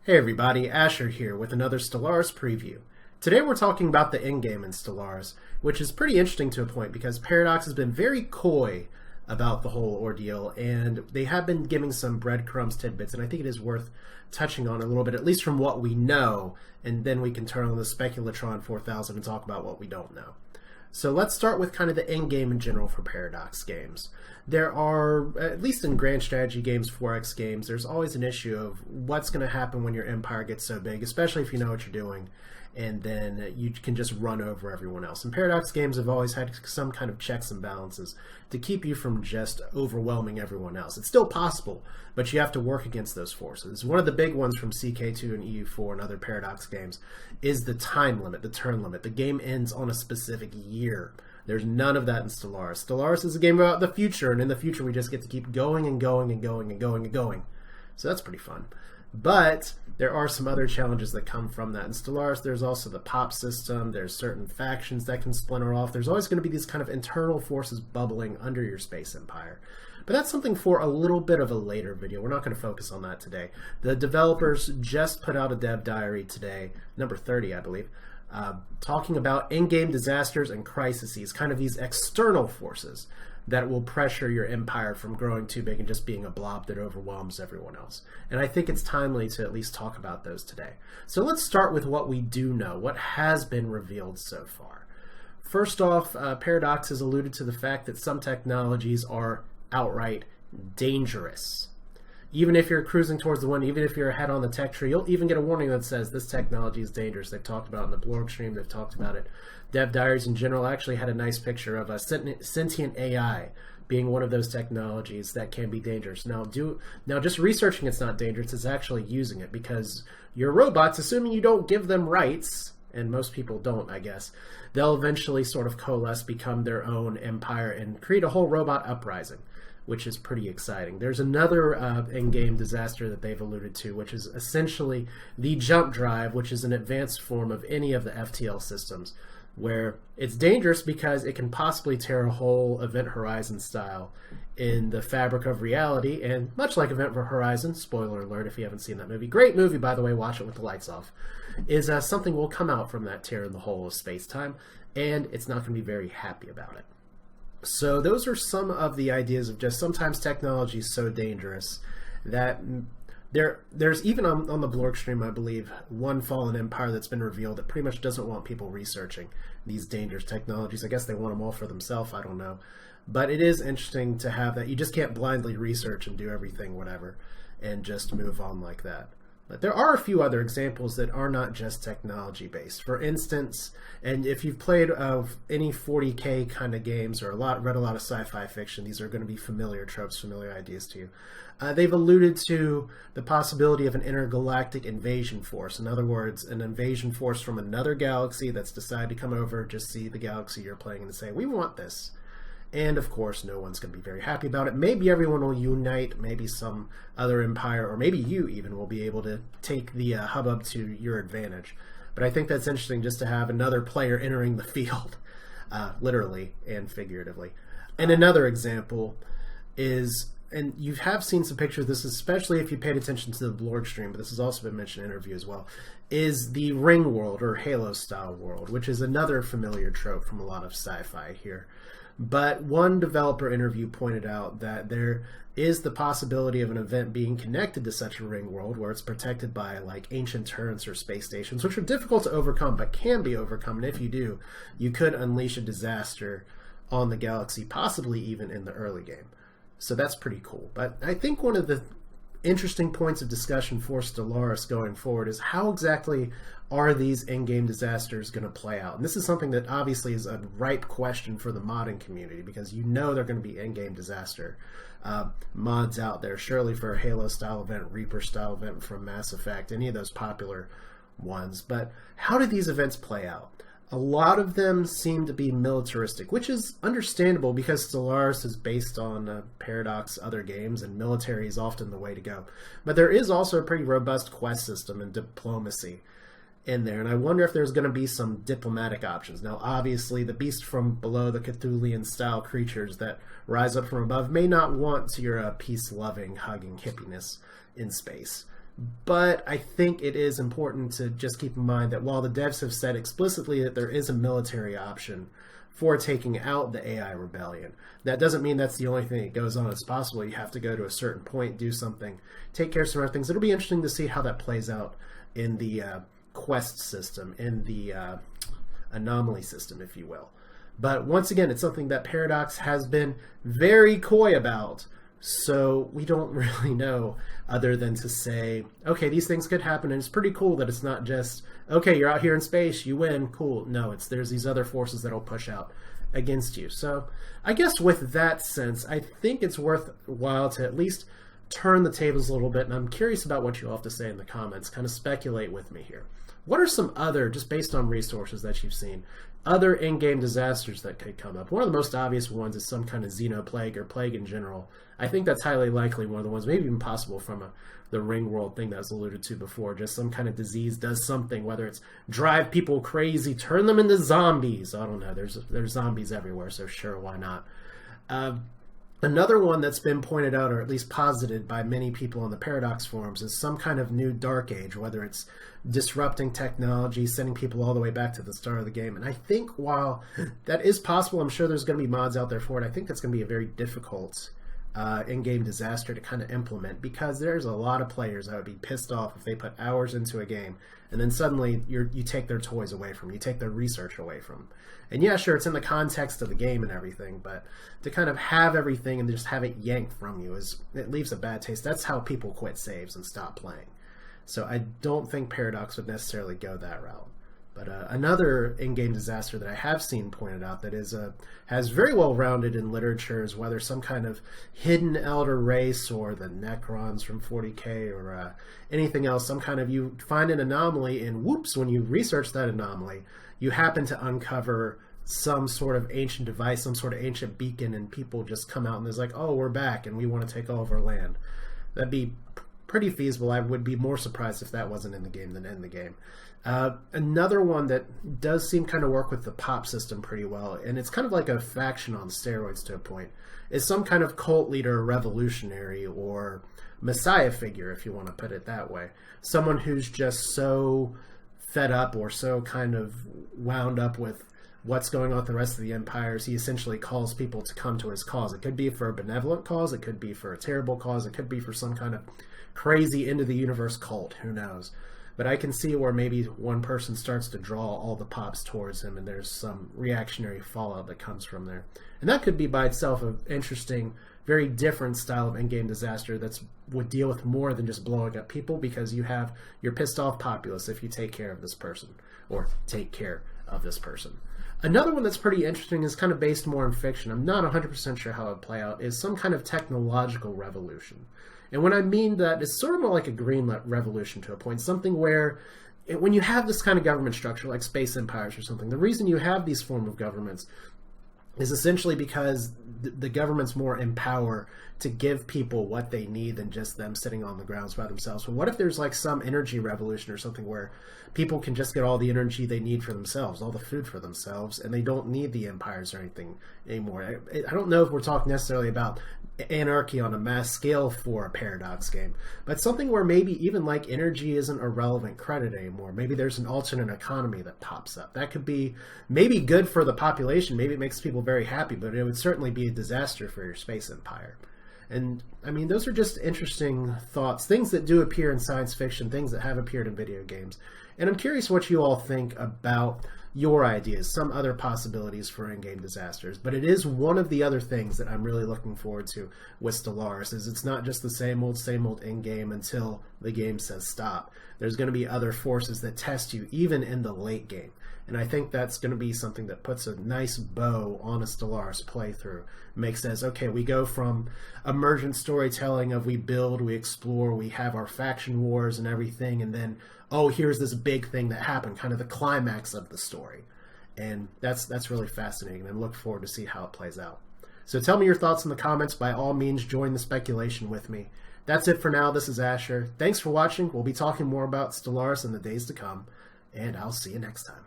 Hey everybody, Asher here with another Stellaris preview. Today we're talking about the endgame in Stellaris, which is pretty interesting to a point because Paradox has been very coy about the whole ordeal, and they have been giving some breadcrumbs tidbits, and I think it is worth touching on a little bit, at least from what we know, and then we can turn on the Speculatron 4000 and talk about what we don't know. So let's start with kind of the end game in general for Paradox games. There are, at least in grand strategy games, 4X games, there's always an issue of what's going to happen when your empire gets so big, especially if you know what you're doing, and then you can just run over everyone else. And Paradox games have always had some kind of checks and balances to keep you from just overwhelming everyone else. It's still possible, but you have to work against those forces. One of the big ones from CK2 and EU4 and other Paradox games is the time limit, the turn limit. The game ends on a specific year. There's none of that in Stellaris. Stellaris is a game about the future, and in the future we just get to keep going and going and going and going and going. So that's pretty fun. But there are some other challenges that come from that. In Stellaris, there's also the pop system. There's certain factions that can splinter off. There's always going to be these kind of internal forces bubbling under your space empire. But that's something for a little bit of a later video. We're not going to focus on that today. The developers just put out a dev diary today, number 30, I believe, talking about in-game disasters and crises, kind of these external forces that will pressure your empire from growing too big and just being a blob that overwhelms everyone else. And I think it's timely to at least talk about those today. So let's start with what we do know, what has been revealed so far. First off, Paradox has alluded to the fact that some technologies are outright dangerous. Even if you're cruising towards the one, even if you're ahead on the tech tree, you'll even get a warning that says this technology is dangerous. They've talked about it in the blog stream, they've talked about it. Dev Diaries in general actually had a nice picture of a sentient AI being one of those technologies that can be dangerous. Now just researching it's not dangerous, it's actually using it, because your robots, assuming you don't give them rights, and most people don't, I guess, they'll eventually sort of coalesce, become their own empire, and create a whole robot uprising, which is pretty exciting. There's another in-game disaster that they've alluded to, which is essentially the jump drive, which is an advanced form of any of the FTL systems, where it's dangerous because it can possibly tear a whole Event Horizon style in the fabric of reality, and much like Event Horizon, spoiler alert if you haven't seen that movie, great movie by the way, watch it with the lights off, is something will come out from that tear in the whole of space-time, and it's not going to be very happy about it. So those are some of the ideas of just sometimes technology is so dangerous that there's even on the Blork stream, I believe, one fallen empire that's been revealed that pretty much doesn't want people researching these dangerous technologies. I guess they want them all for themselves, I don't know. But it is interesting to have that. You just can't blindly research and do everything, whatever, and just move on like that. But there are a few other examples that are not just technology based. For instance, and if you've played any 40K kind of games or read a lot of sci-fi fiction, these are going to be familiar tropes, familiar ideas to you. They've alluded to the possibility of an intergalactic invasion force. In other words, an invasion force from another galaxy that's decided to come over, just see the galaxy you're playing and say, we want this. And of course, no one's going to be very happy about it. Maybe everyone will unite, maybe some other empire, or maybe you even will be able to take the hubbub to your advantage. But I think that's interesting just to have another player entering the field, literally and figuratively. And another example is, and you have seen some pictures of this, especially if you paid attention to the Blorg stream, but this has also been mentioned in an interview as well, is the Ring world, or Halo-style world, which is another familiar trope from a lot of sci-fi here. But one developer interview pointed out that there is the possibility of an event being connected to such a ring world where it's protected by like ancient turrets or space stations, which are difficult to overcome but can be overcome. And if you do, you could unleash a disaster on the galaxy, possibly even in the early game. So that's pretty cool. But I think one of the interesting points of discussion for Stellaris going forward is how exactly are these in-game disasters going to play out? And this is something that obviously is a ripe question for the modding community, because you know they're going to be in-game disaster mods out there, surely for a Halo-style event, Reaper-style event from Mass Effect, any of those popular ones. But how do these events play out? A lot of them seem to be militaristic, which is understandable because Stellaris is based on Paradox other games, and military is often the way to go. But there is also a pretty robust quest system and diplomacy in there, and I wonder if there's going to be some diplomatic options. Now, obviously, the beast from below, the Cthulhian-style creatures that rise up from above, may not want your peace-loving, hugging hippiness in space. But I think it is important to just keep in mind that while the devs have said explicitly that there is a military option for taking out the AI rebellion, that doesn't mean that's the only thing that goes on. It's possible you have to go to a certain point, do something, take care of some other things. It'll be interesting to see how that plays out in the quest system, in the anomaly system, if you will. But once again, it's something that Paradox has been very coy about. So we don't really know other than to say, okay, these things could happen, and it's pretty cool that it's not just, okay, you're out here in space, you win, cool. No, there's these other forces that'll push out against you. So I guess with that sense, I think it's worthwhile to at least turn the tables a little bit, and I'm curious about what you all have to say in the comments. Kind of speculate with me here. What are some other, just based on resources that you've seen, other in-game disasters that could come up? One of the most obvious ones is some kind of xenoplague or plague in general. I think that's highly likely one of the ones, maybe even possible from the ring world thing that was alluded to before. Just some kind of disease does something, whether it's drive people crazy, turn them into zombies. I don't know. There's zombies everywhere, so sure, why not? Another one that's been pointed out, or at least posited by many people on the Paradox forums, is some kind of new dark age, whether it's disrupting technology, sending people all the way back to the start of the game. And I think while that is possible, I'm sure there's going to be mods out there for it. I think that's going to be a very difficult in-game disaster to kind of implement, because there's a lot of players that would be pissed off if they put hours into a game and then suddenly you take their toys away from them, you take their research away from them. And yeah, sure, it's in the context of the game and everything, but to kind of have everything and just have it yanked from you, it leaves a bad taste. That's how people quit saves and stop playing. So I don't think Paradox would necessarily go that route. But another in-game disaster that I have seen pointed out that has very well rounded in literature is whether some kind of hidden elder race or the Necrons from 40k or anything else, some kind of, you find an anomaly and whoops, when you research that anomaly, you happen to uncover some sort of ancient device, some sort of ancient beacon, and people just come out and there's like, oh, we're back and we want to take all of our land. That'd be pretty feasible. I would be more surprised if that wasn't in the game than in the game. Another one that does seem kind of work with the pop system pretty well, and it's kind of like a faction on steroids to a point, is some kind of cult leader, revolutionary, or messiah figure, if you want to put it that way. Someone who's just so fed up or so kind of wound up with what's going on with the rest of the empires, he essentially calls people to come to his cause. It could be for a benevolent cause, it could be for a terrible cause, it could be for some kind of crazy end-of-the-universe cult, who knows. But I can see where maybe one person starts to draw all the pops towards him and there's some reactionary fallout that comes from there. And that could be by itself an interesting, very different style of in-game disaster that would deal with more than just blowing up people, because you have your pissed off populace if you take care of this person, or take care of this person. Another one that's pretty interesting is kind of based more on fiction. I'm not 100% sure how it would play out, is some kind of technological revolution. And when I mean that, it's sort of more like a green revolution to a point, something where when you have this kind of government structure, like space empires or something, the reason you have these form of governments is essentially because the government's more in power to give people what they need than just them sitting on the grounds by themselves. But what if there's like some energy revolution or something where people can just get all the energy they need for themselves, all the food for themselves, and they don't need the empires or anything anymore? I don't know if we're talking necessarily about anarchy on a mass scale for a Paradox game, but something where maybe even like energy isn't a relevant credit anymore. Maybe there's an alternate economy that pops up. That could be maybe good for the population, maybe it makes people very happy, but it would certainly be a disaster for your space empire. And I mean, those are just interesting thoughts, things that do appear in science fiction, things that have appeared in video games. And I'm curious what you all think about your ideas, some other possibilities for in-game disasters. But it is one of the other things that I'm really looking forward to with Stellaris, is it's not just the same old in-game until the game says stop. There's going to be other forces that test you even in the late game. And I think that's going to be something that puts a nice bow on a Stellaris playthrough. Makes it, okay, we go from emergent storytelling of we build, we explore, we have our faction wars and everything, and then, oh, here's this big thing that happened, kind of the climax of the story. And that's really fascinating, and I look forward to see how it plays out. So tell me your thoughts in the comments. By all means, join the speculation with me. That's it for now. This is Asher. Thanks for watching. We'll be talking more about Stellaris in the days to come, and I'll see you next time.